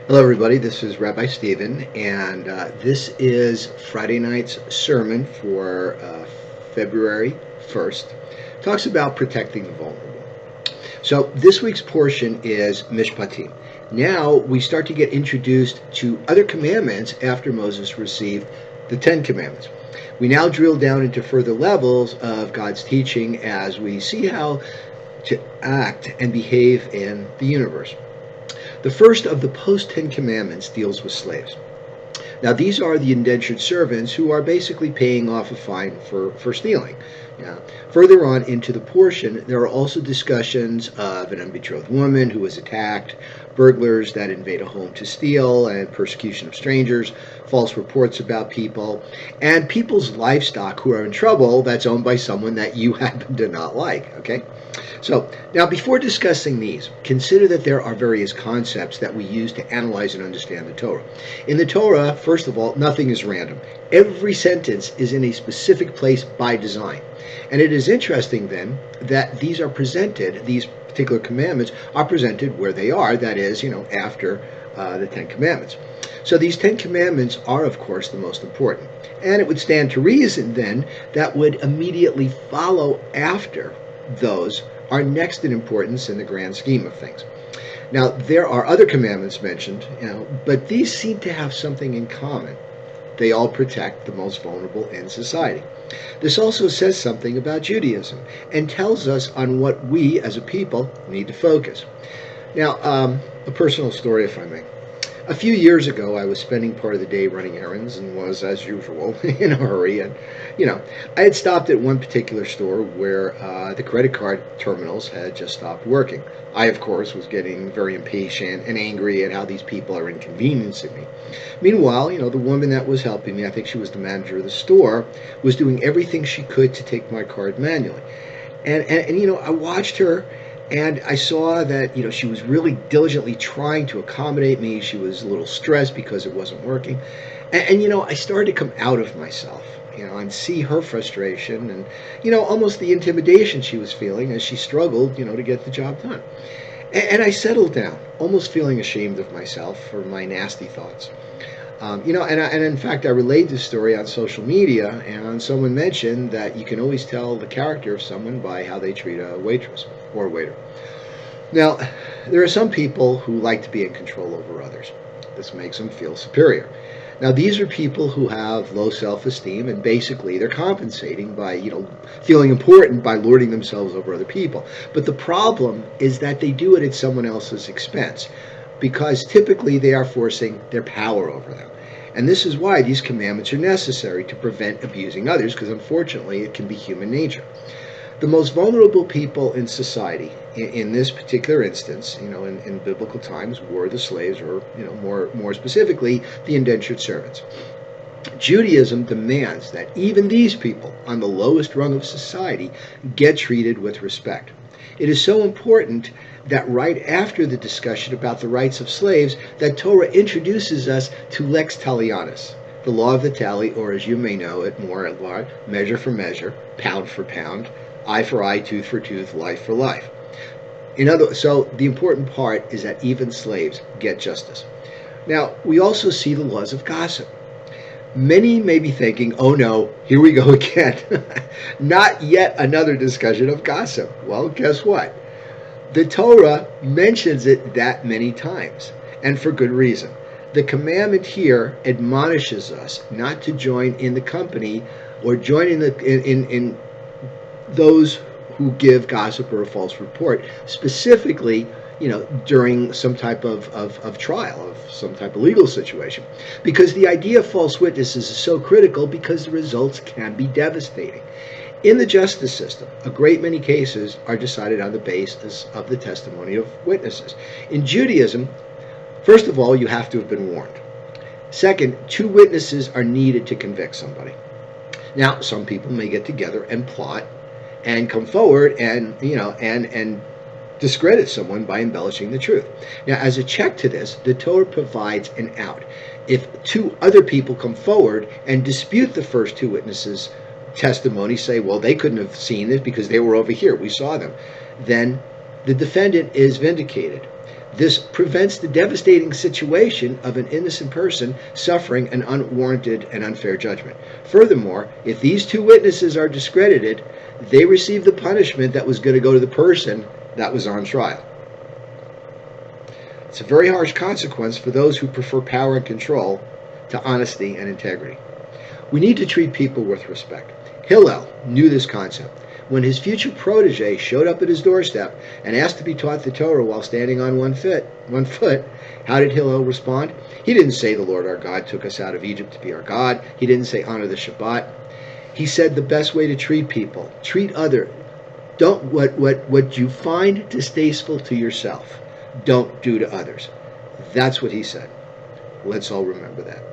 Hello, everybody. This is Rabbi Stephen, and this is Friday night's sermon for February 1st. Talks about protecting the vulnerable. So, this week's portion is Mishpatim. Now, we start to get introduced to other commandments after Moses received the Ten Commandments. We now drill down into further levels of God's teaching as we see how to act and behave in the universe. The first of the post-Ten Commandments deals with slaves. Now, these are the indentured servants who are basically paying off a fine for stealing. Further on into the portion, there are also discussions of an unbetrothed woman who was attacked, burglars that invade a home to steal, and persecution of strangers, false reports about people, and people's livestock who are in trouble that's owned by someone that you happen to not like, okay? So, now before discussing these, consider that there are various concepts that we use to analyze and understand the Torah. In the Torah, first of all, nothing is random. Every sentence is in a specific place by design. And it is interesting then that these particular commandments are presented where they are, that is, after the Ten Commandments. So these Ten Commandments are, of course, the most important. And it would stand to reason then that would immediately follow after those are next in importance in the grand scheme of things. Now, there are other commandments mentioned, but these seem to have something in common. They all protect the most vulnerable in society. This also says something about Judaism and tells us on what we as a people need to focus. Now, a personal story, if I may. A few years ago, I was spending part of the day running errands and was, as usual, in a hurry. And, I had stopped at one particular store where the credit card terminals had just stopped working. I, of course, was getting very impatient and angry at how these people are inconveniencing me. Meanwhile, the woman that was helping me, I think she was the manager of the store, was doing everything she could to take my card manually. And I watched her. And I saw that, she was really diligently trying to accommodate me. She was a little stressed because it wasn't working. And I started to come out of myself, and see her frustration and, almost the intimidation she was feeling as she struggled, to get the job done. And I settled down, almost feeling ashamed of myself for my nasty thoughts. And in fact, I relayed this story on social media, and someone mentioned that you can always tell the character of someone by how they treat a waitress or a waiter. Now, there are some people who like to be in control over others. This makes them feel superior. Now, these are people who have low self-esteem, and basically they're compensating by, feeling important by lording themselves over other people. But the problem is that they do it at someone else's expense, because typically they are forcing their power over them. And this is why these commandments are necessary to prevent abusing others, because unfortunately it can be human nature. The most vulnerable people in society, in this particular instance, in biblical times, were the slaves, or more specifically, the indentured servants. Judaism demands that even these people on the lowest rung of society get treated with respect. It is so important that right after the discussion about the rights of slaves, that Torah introduces us to lex talionis, the law of the tally, or as you may know it more at large, measure for measure, pound for pound, eye for eye, tooth for tooth, life for life. So the important part is that even slaves get justice. Now, we also see the laws of gossip. Many may be thinking, oh no, here we go again. Not yet another discussion of gossip. Well, guess what? The Torah mentions it that many times, and for good reason. The commandment here admonishes us not to join in the company or join in those who give gossip or a false report, specifically, during some type of trial, of some type of legal situation. Because the idea of false witnesses is so critical because the results can be devastating. In the justice system, a great many cases are decided on the basis of the testimony of witnesses. In Judaism, first of all, you have to have been warned. Second, 2 witnesses are needed to convict somebody. Now, some people may get together and plot and come forward and discredit someone by embellishing the truth. Now, as a check to this, the Torah provides an out. If 2 other people come forward and dispute the first 2 witnesses' testimony, say, well, they couldn't have seen it because they were over here, we saw them, then the defendant is vindicated. This prevents the devastating situation of an innocent person suffering an unwarranted and unfair judgment. Furthermore, if these two witnesses are discredited, they receive the punishment that was going to go to the person that was on trial. It's a very harsh consequence for those who prefer power and control to honesty and integrity. We need to treat people with respect. Hillel knew this concept. When his future protege showed up at his doorstep and asked to be taught the Torah while standing on one foot, how did Hillel respond? He didn't say the Lord our God took us out of Egypt to be our God. He didn't say honor the Shabbat. He said the best way to treat people, treat others. Don't what you find distasteful to yourself, don't do to others. That's what he said. Let's all remember that.